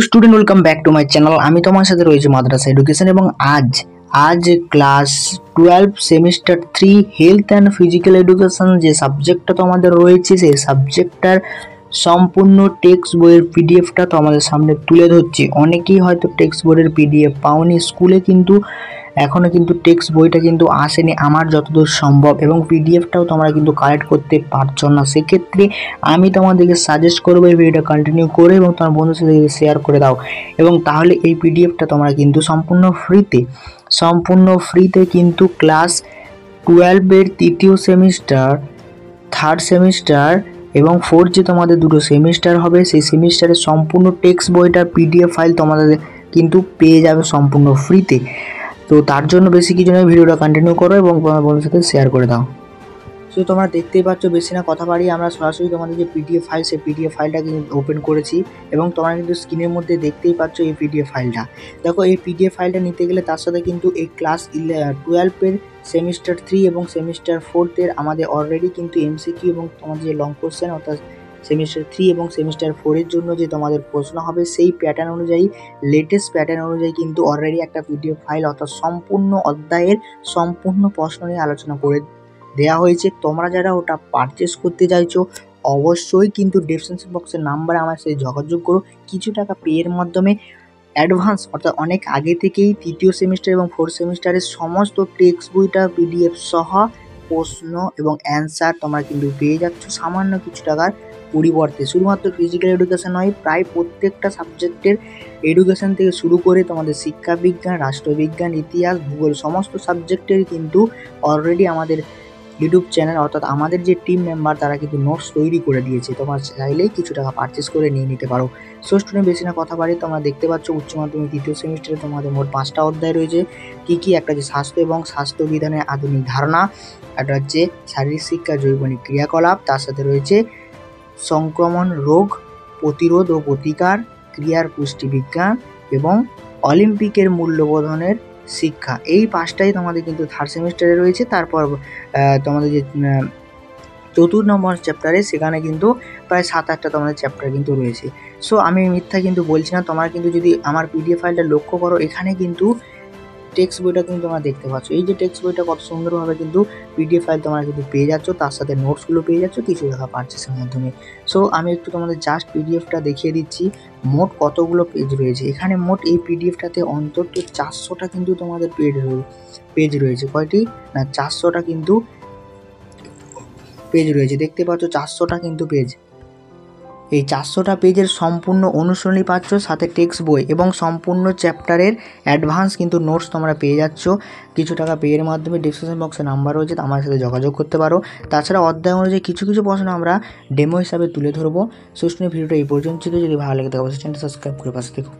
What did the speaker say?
Student welcome back to my channel. আমি তোমার সাথে রয়েছে মাদ্রাসা এডুকেশন এবং আজ class 12 semester 3 health and physical education যে সাবজেক্টটা তোমাদের রয়েছে সেই সাবজেক্টটার সম্পূর্ণ টেক্সট বইয়ের পিডিএফটা তোমাদের সামনে তুলে ধরছি। অনেকেই হয়তো টেক্সট বইয়ের পিডিএফ পাওনি, স্কুলে কিন্তু এখনও কিন্তু টেক্সট বইটা কিন্তু আসেনি আমার যতদূর সম্ভব, এবং পিডিএফটাও তোমরা কিন্তু কালেক্ট করতে পারছো না। সেক্ষেত্রে আমি তোমাদেরকে সাজেস্ট করবো এই ভিডিওটা কন্টিনিউ করে এবং তোমার বন্ধুর সাথে শেয়ার করে দাও, এবং তাহলে এই পিডিএফটা তোমরা কিন্তু সম্পূর্ণ ফ্রিতে কিন্তু ক্লাস 12-এর তৃতীয় সেমিস্টার, থার্ড সেমিস্টার এবং ফোর্থ যে তোমাদের দুটো সেমিস্টার হবে সেই সেমিস্টারের সম্পূর্ণ টেক্সট বইটার পিডিএফ ফাইল তোমাদের কিন্তু পেয়ে যাবে সম্পূর্ণ ফ্রিতে। তো তার জন্য বেশি কিছু নয়, ভিডিওটা কন্টিনিউ করো এবং তোমার বন্ধুর সাথে শেয়ার করে দাও। সো তোমরা দেখতেই পাচ্ছ, বেশি না কথা বাড়িয়ে আমরা সরাসরি তোমাদের যে পিডিএফ ফাইল সেই পিডিএফ ফাইলটা কিন্তু ওপেন করেছি এবং তোমরা কিন্তু স্ক্রিনের মধ্যে দেখতেই পাচ্ছ এই পিডিএফ ফাইলটা। দেখো, এই পিডিএফ ফাইলটা নিতে গেলে তার সাথে কিন্তু এই ক্লাস 12-এর সেমিস্টার 3 এবং সেমিস্টার 4-এর আমাদের অলরেডি কিন্তু এমসিকিউ এবং তোমাদের যে লং কোশ্চেন অর্থাৎ সেমিস্টার 3 এবং সেমিস্টার 4-এর জন্য যে তোমাদের প্রশ্ন হবে সেই প্যাটার্ন অনুযায়ী, লেটেস্ট প্যাটার্ন অনুযায়ী কিন্তু অলরেডি একটা পিডিএফ ফাইল অর্থাৎ সম্পূর্ণ অধ্যায়ের সম্পূর্ণ প্রশ্ন নিয়ে আলোচনা করে দেওয়া হয়েছে। তোমরা যারা ওটা পারচেস করতে চাইছো অবশ্যই কিন্তু ডেসক্রিপশন বক্সের নাম্বারে আমার সাথে যোগাযোগ করো। কিছু টাকা পেয়ের মাধ্যমে অ্যাডভান্স অর্থাৎ অনেক আগে থেকেই তৃতীয় সেমিস্টার এবং ফোর্থ সেমিস্টারের সমস্ত টেক্সট বইটা পিডিএফ সহ প্রশ্ন এবং অ্যান্সার তোমরা কিন্তু পেয়ে যাচ্ছ সামান্য কিছু টাকার পরিবর্তে। শুধুমাত্র ফিজিক্যাল এডুকেশন নয়, প্রায় প্রত্যেকটা সাবজেক্টের এডুকেশন থেকে শুরু করে তোমাদের শিক্ষাবিজ্ঞান, রাষ্ট্রবিজ্ঞান, ইতিহাস, ভূগোল সমস্ত সাবজেক্টেরই কিন্তু অলরেডি আমাদের ইউটিউব চ্যানেল অর্থাৎ আমাদের যে টিম মেম্বার তারা কিন্তু নোটস তৈরি করে দিয়েছে। তোমরা চাইলেই কিছু টাকা পারচেস করে নিয়ে নিতে পারো। সো স্টুডেন্ট, বেশি না কথা বাড়ি, তোমরা দেখতে পাচ্ছ উচ্চ মাধ্যমিক তৃতীয় সেমিস্টারে তোমাদের মোট 5টা অধ্যায় রয়েছে। কি একটা হচ্ছে স্বাস্থ্য এবং স্বাস্থ্যবিধানের আধুনিক ধারণা, একটা হচ্ছে শারীরিক শিক্ষা, জৈবনিক ক্রিয়াকলাপ, তার সাথে রয়েছে সংক্রমণ রোগ প্রতিরোধ ও প্রতিকার, ক্রিয়ার পুষ্টিবিজ্ঞান এবং অলিম্পিকের মূল্যবোধনের শিক্ষা। এই 5টাই তোমাদের কিন্তু থার্ড সেমিস্টারে রয়েছে। তারপর তোমাদের যে 4 নম্বর চ্যাপ্টারে সেখানে কিন্তু প্রায় 7-8টা তোমাদের চ্যাপ্টার কিন্তু রয়েছে। সো আমি মিথ্যা কিন্তু বলছি না, তোমরা কিন্তু যদি আমার পিডিএফ ফাইলটা লক্ষ্য করো এখানে কিন্তু টেক্সট বইটা কিন্তু তোমরা দেখতে পাচ্ছ। এই যে টেক্সট বইটা কত সুন্দরভাবে কিন্তু পিডিএফ ফাইল তোমরা কিন্তু পেয়ে যাচ্ছ, তার সাথে নোটসগুলো পেয়ে যাচ্ছ কিছু টাকা পারচেসের মাধ্যমে। সো আমি একটু তোমাদের জাস্ট পিডিএফটা দেখিয়ে দিচ্ছি মোট কতগুলো পেজ রয়েছে। এখানে মোট এই পিডিএফটাতে অন্তত 400টা কিন্তু তোমাদের পেজ রয়েছে। কয়টি না 400টা কিন্তু পেজ রয়েছে। দেখতে পাচ্ছ 400টা কিন্তু পেজ। এই 400টা পেজের সম্পূর্ণ অনুশীলনী পাচ্ছ, সাথে টেক্সট বই এবং সম্পূর্ণ চ্যাপ্টারের অ্যাডভান্স কিন্তু নোটস তোমরা পেয়ে যাচ্ছ কিছু টাকা পেয়ের মাধ্যমে। ডিসক্রিপশন বক্সে নাম্বার রয়েছে, আমার সাথে যোগাযোগ করতে পারো। তাছাড়া অধ্যায় অনুযায়ী কিছু প্রশ্ন আমরা ডেমো হিসাবে তুলে ধরবো। সো স্টুডেন্ট, ভিডিওটা এই পর্যন্ত ছিল। যদি ভালো লাগে তাহলে অবশ্যই চ্যানেলটা সাবস্ক্রাইব করে পাশে থেকো।